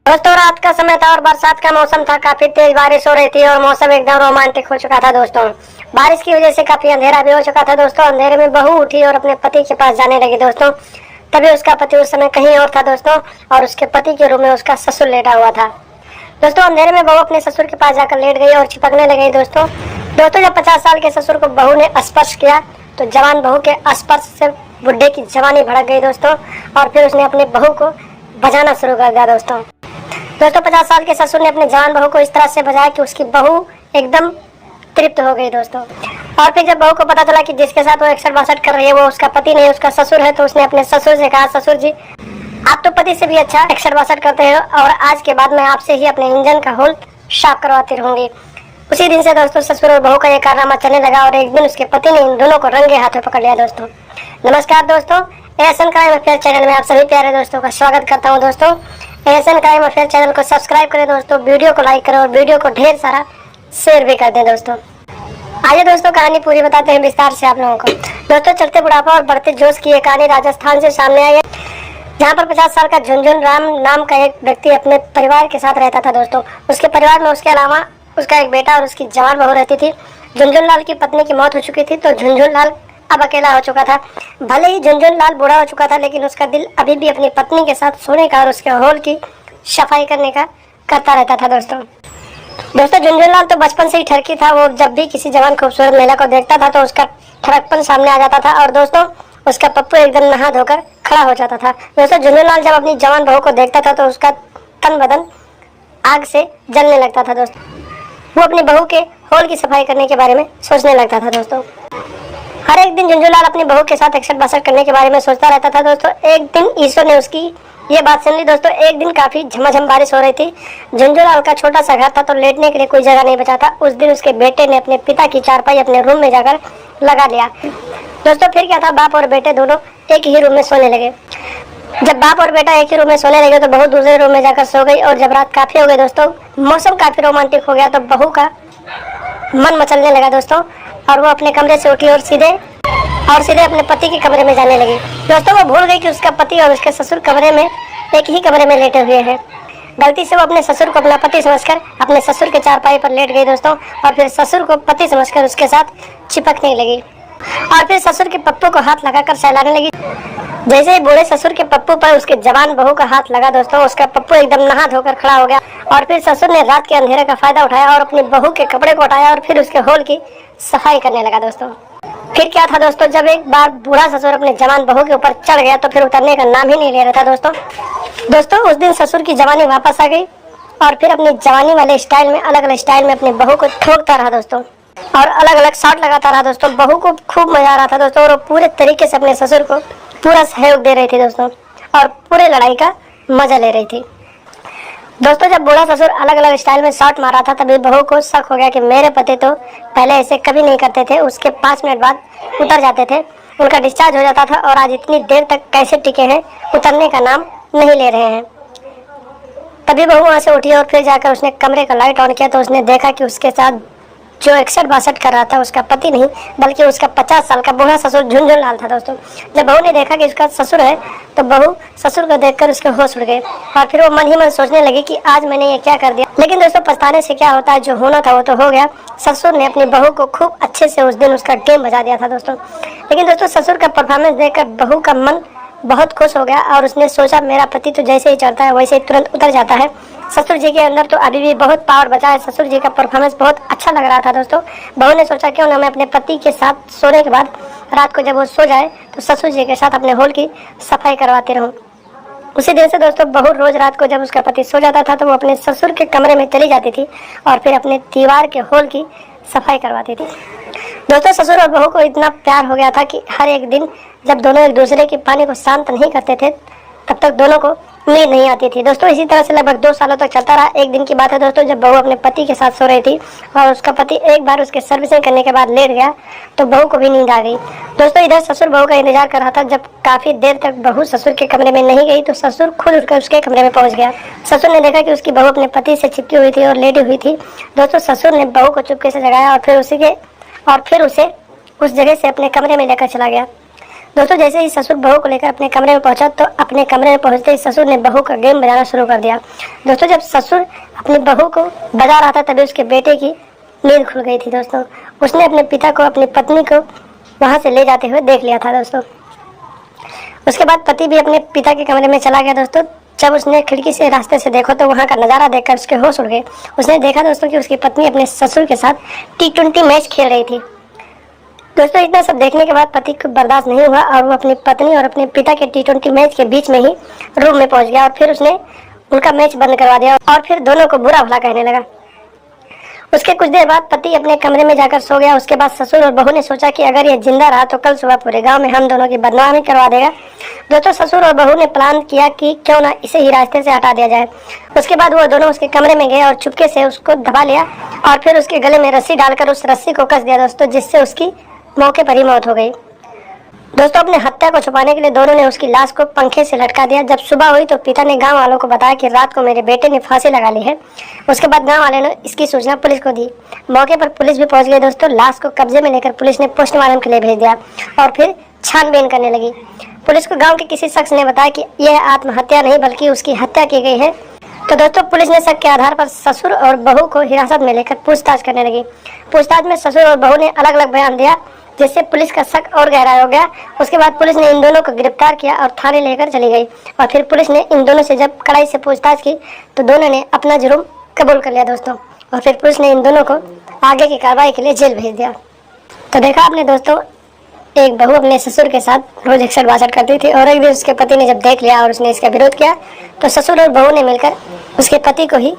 दोस्तों रात का समय था और बरसात का मौसम था। काफी तेज बारिश हो रही थी और मौसम एकदम रोमांटिक हो चुका था दोस्तों। बारिश की वजह से काफी अंधेरा भी हो चुका था दोस्तों। अंधेरे में बहू उठी और अपने पति के पास जाने लगी दोस्तों। तभी उसका पति उस समय कहीं और था दोस्तों और उसके पति के रूम में उसका ससुर लेटा हुआ था। दोस्तों अंधेरे में बहू अपने ससुर के पास जाकर लेट गई और चिपकने लगी दोस्तों। जब 50 साल के ससुर को बहू ने स्पर्श किया तो जवान बहू के स्पर्श से बुढ़े की जवानी भड़क गई दोस्तों और फिर उसने अपने बहू को बजाना शुरू कर दिया दोस्तों। 50 साल के ससुर ने अपने जवान बहू को इस तरह से बजाया कि उसकी बहू एकदम तृप्त हो गई दोस्तों। और फिर जब बहू को पता चला कि जिसके साथ वो 61-62 कर रही है वो उसका पति नहीं, उसका ससुर है, तो उसने अपने ससुर से कहा, ससुर जी आप तो पति से भी अच्छा 61-62 करते हैं और आज के बाद मैं आपसे ही अपने इंजन का होल साफ करवाती रहूंगी। उसी दिन से दोस्तों ससुर और बहू का ये कारनामा चलने लगा और एक दिन उसके पति ने इन दोनों को रंगे हाथों पकड़ लिया दोस्तों। नमस्कार दोस्तों, एहसन क्राइम अफेयर चैनल में आप सभी प्यारे दोस्तों का स्वागत करता हूं दोस्तों। एहसन क्राइम अफेयर चैनल को सब्सक्राइब करें दोस्तों, वीडियो को लाइक करें और वीडियो को ढेर सारा शेयर भी कर दें दोस्तों। आइए दोस्तों कहानी पूरी बताते हैं विस्तार से आप लोगों को। दोस्तों चलते बुढ़ापा और बढ़ते जोश की ये कहानी राजस्थान से सामने आई है, जहाँ पर 50 साल का झुनझुन राम नाम का एक व्यक्ति अपने परिवार के साथ रहता था दोस्तों। उसके परिवार में उसके अलावा उसका एक बेटा और उसकी जवान बहू रहती थी। झुनझुन लाल की पत्नी की मौत हो चुकी थी तो झुनझुन लाल अब अकेला हो चुका था। भले ही झुनझुन लाल बूढ़ा हो चुका था लेकिन उसका दिल अभी भी अपनी पत्नी के साथ सोने का और उसके होल की सफाई करने का करता रहता था दोस्तों। झुनझुन लाल तो बचपन से ही ठरकी था। वो जब भी किसी जवान खूबसूरत महिला को देखता था तो उसका ठरकपन सामने आ जाता था और दोस्तों उसका पप्पू एकदम नहा धोकर खड़ा हो जाता था। झुनझुन लाल जब अपनी जवान बहू को देखता था तो उसका तन बदन आग से जलने लगता था दोस्तों। वो अपनी बहू के होल की सफाई करने के बारे में सोचने लगता था दोस्तों। हर एक दिन झुनझुन लाल अपनी बहू के साथ 61-62 करने के बारे में सोचता रहता था दोस्तों। एक दिन ईश्वर ने उसकी ये बात सुन ली दोस्तों। एक दिन काफी झमाझम बारिश हो रही थी। झुनझुन लाल का छोटा सा घर था तो लेटने के लिए कोई जगह नहीं बचा था। उस दिन उसके बेटे ने अपने पिता की चारपाई अपने रूम में जाकर लगा लिया दोस्तों। फिर क्या था, बाप और बेटे दोनों एक ही रूम में सोने लगे। जब बाप और बेटा एक ही रूम में सोने लगे तो बहू दूसरे रूम में जाकर सो गई और जब रात काफी हो गई दोस्तों, मौसम काफी रोमांटिक हो गया तो बहू का मन मचलने लगा दोस्तों और वो अपने कमरे से उठी और सीधे अपने पति के कमरे में जाने लगी दोस्तों। वो भूल गई कि उसका पति और उसके ससुर कमरे में एक ही कमरे में लेटे हुए हैं। गलती से वो अपने ससुर को अपना पति समझकर अपने ससुर के चारपाई पर लेट गई दोस्तों और फिर ससुर को पति समझकर उसके साथ चिपकने लगी और फिर ससुर के पप्पू को हाथ लगाकर सहलाने लगी। जैसे ही बूढ़े ससुर के पप्पू पर उसके जवान बहू का हाथ लगा दोस्तों, उसका पप्पू एकदम नहा धोकर खड़ा हो गया और फिर ससुर ने रात के अंधेरे का फायदा उठाया और अपनी बहू के कपड़े को उठाया और फिर उसके होल की सफाई करने लगा दोस्तों। फिर क्या था दोस्तों, जब एक बार बूढ़ा ससुर अपने जवान बहू के ऊपर चढ़ गया तो फिर उतरने का नाम ही नहीं ले रहा था दोस्तों। उस दिन ससुर की जवानी वापस आ गई और फिर अपनी जवानी वाले स्टाइल में अलग अलग स्टाइल में अपनी बहू को ठोकता रहा दोस्तों और अलग अलग शॉट लगाता रहा दोस्तों। बहू को खूब मजा आ रहा था दोस्तों और वो पूरे तरीके से अपने ससुर को पूरा सहयोग दे रही थी दोस्तों और पूरे लड़ाई का मजा ले रही थी दोस्तों। जब बूढ़ा ससुर अलग अलग स्टाइल में शॉट मारा था तभी बहू को शक हो गया कि मेरे पति तो पहले ऐसे कभी नहीं करते थे, उसके 5 मिनट बाद उतर जाते थे, उनका डिस्चार्ज हो जाता था और आज इतनी देर तक कैसे टिके हैं, उतरने का नाम नहीं ले रहे हैं। तभी बहू वहाँ से उठी और फिर जाकर उसने कमरे का लाइट ऑन किया तो उसने देखा कि उसके साथ जो 61-62 कर रहा था उसका पति नहीं बल्कि उसका 50 साल का बूढ़ा ससुर झुनझुन लाल था दोस्तों। जब बहू ने देखा कि उसका ससुर है तो बहू ससुर को देखकर उसके होश उड़ गए और फिर वो मन ही मन सोचने लगी कि आज मैंने ये क्या कर दिया। लेकिन दोस्तों पछताने से क्या होता है, जो होना था वो तो हो गया। ससुर ने अपनी बहू को खूब अच्छे से उस दिन उसका गेम बजा दिया था दोस्तों। लेकिन दोस्तों ससुर का परफॉर्मेंस देखकर बहू का मन बहुत खुश हो गया और उसने सोचा मेरा पति तो जैसे ही चढ़ता है वैसे ही तुरंत उतर जाता है। ससुर जी के अंदर तो अभी भी बहुत पावर बचा है। ससुर जी का परफॉर्मेंस बहुत अच्छा लग रहा था दोस्तों। बहू ने सोचा क्यों ना मैं अपने पति के साथ सोने के बाद रात को जब वो सो जाए तो ससुर जी के साथ अपने होल की सफाई करवाते रहूं। उसी दिन से दोस्तों बहू रोज रात को जब उसका पति सो जाता था तो वो अपने ससुर के कमरे में चली जाती थी और फिर अपने दीवार के होल की सफाई करवाती थी दोस्तों। ससुर और बहू को इतना प्यार हो गया था कि हर एक दिन जब दोनों एक दूसरे के पानी को शांत नहीं करते थे तब तक दोनों को नींद नहीं आती थी दोस्तों। इसी तरह से लगभग 2 सालों तक चलता रहा। एक दिन की बात है दोस्तों, जब बहू अपने पति के साथ सो रही थी और उसका पति एक बार उसके सर्विसिंग करने के बाद लेट गया तो बहू को भी नींद आ गई दोस्तों। इधर ससुर बहू का इंतजार कर रहा था। जब काफी देर तक बहू ससुर के कमरे में नहीं गई तो ससुर खुद उठकर उसके कमरे में पहुंच गया। ससुर ने देखा कि उसकी बहू अपने पति से चिपकी हुई थी और लेटी हुई थी दोस्तों। ससुर ने बहू को चुपके से जगाया और फिर उसे उस जगह से अपने कमरे में लेकर चला गया दोस्तों जैसे ही ससुर बहू को लेकर अपने कमरे में पहुंचा तो अपने कमरे में पहुंचते ही ससुर ने बहू का गेम बजाना शुरू कर दिया। दोस्तों जब ससुर अपनी बहू को बजा रहा था तभी उसके बेटे की नींद खुल गई थी। दोस्तों उसने अपने पिता को अपनी पत्नी को वहां से ले जाते हुए देख लिया था। दोस्तों उसके बाद पति भी अपने पिता के कमरे में चला गया। दोस्तों जब उसने खिड़की से रास्ते से देखो तो वहां का नज़ारा देखकर उसके होश उड़ गए। उसने देखा दोस्तों कि उसकी पत्नी अपने ससुर के साथ T20 मैच खेल रही थी। दोस्तों इतना सब देखने के बाद पति को बर्दाश्त नहीं हुआ और वो अपनी पत्नी और अपने पिता के T20 मैच के बीच में ही रूम में पहुंच गया और फिर उसने उनका मैच बंद करवा दिया और फिर दोनों को बुरा भला कहने लगा। उसके कुछ देर बाद पति अपने कमरे में जाकर सो गया। उसके बाद ससुर और बहू ने सोचा कि अगर ये जिंदा रहा तो कल सुबह पूरे गांव में हम दोनों की बदनामी करवा देगा। दोस्तों ससुर और बहू ने प्लान किया कि क्यों ना इसे ही रास्ते से हटा दिया जाए। उसके बाद वो दोनों उसके कमरे में गए और चुपके से उसको दबा लिया और फिर उसके गले में रस्सी डालकर उस रस्सी को कस दिया दोस्तों, जिससे उसकी मौके पर ही मौत हो गई। दोस्तों अपने हत्या को छुपाने के लिए दोनों ने उसकी लाश को पंखे से लटका दिया। जब सुबह हुई तो पिता ने गांव वालों को बताया कि रात को मेरे बेटे ने फांसी लगा ली है। उसके बाद गांव वाले ने इसकी सूचना पुलिस को दी। मौके पर पुलिस भी पहुंच गई। दोस्तों लाश को कब्जे में लेकर पुलिस ने पोस्टमार्टम के लिए भेज दिया और फिर छानबीन करने लगी। पुलिस को गाँव के किसी शख्स ने बताया कि यह आत्महत्या नहीं बल्कि उसकी हत्या की गई है। तो दोस्तों पुलिस ने शक के आधार पर ससुर और बहू को हिरासत में लेकर पूछताछ करने लगी। पूछताछ में ससुर और बहू ने अलग अलग बयान दिया, जिससे पुलिस का शक और गहरा हो गया। उसके बाद पुलिस ने इन दोनों को गिरफ्तार किया और थाने लेकर चली गई और फिर पुलिस ने इन दोनों से जब कड़ाई से पूछताछ की तो दोनों ने अपना जुर्म कबूल कर लिया दोस्तों, और फिर पुलिस ने इन दोनों को आगे की कार्रवाई के लिए जेल भेज दिया। तो देखा आपने दोस्तों, एक बहू अपने ससुर के साथ रोज एक्सर बासर करती थी और एक दिन उसके पति ने जब देख लिया और उसने इसका विरोध किया तो ससुर और बहू ने मिलकर उसके पति को ही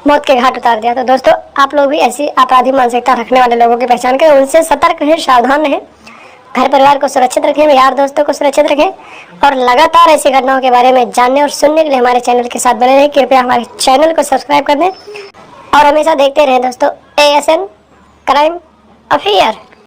मौत के घाट उतार दिया। तो दोस्तों आप लोग भी ऐसी आपराधिक मानसिकता रखने वाले लोगों की पहचान करें, उनसे सतर्क रहें, सावधान रहें, घर परिवार को सुरक्षित रखें, यार दोस्तों को सुरक्षित रखें और लगातार ऐसी घटनाओं के बारे में जानने और सुनने के लिए हमारे चैनल के साथ बने रहें। कृपया हमारे चैनल को सब्सक्राइब कर दें और हमेशा देखते रहें दोस्तों ASN क्राइम अफेयर।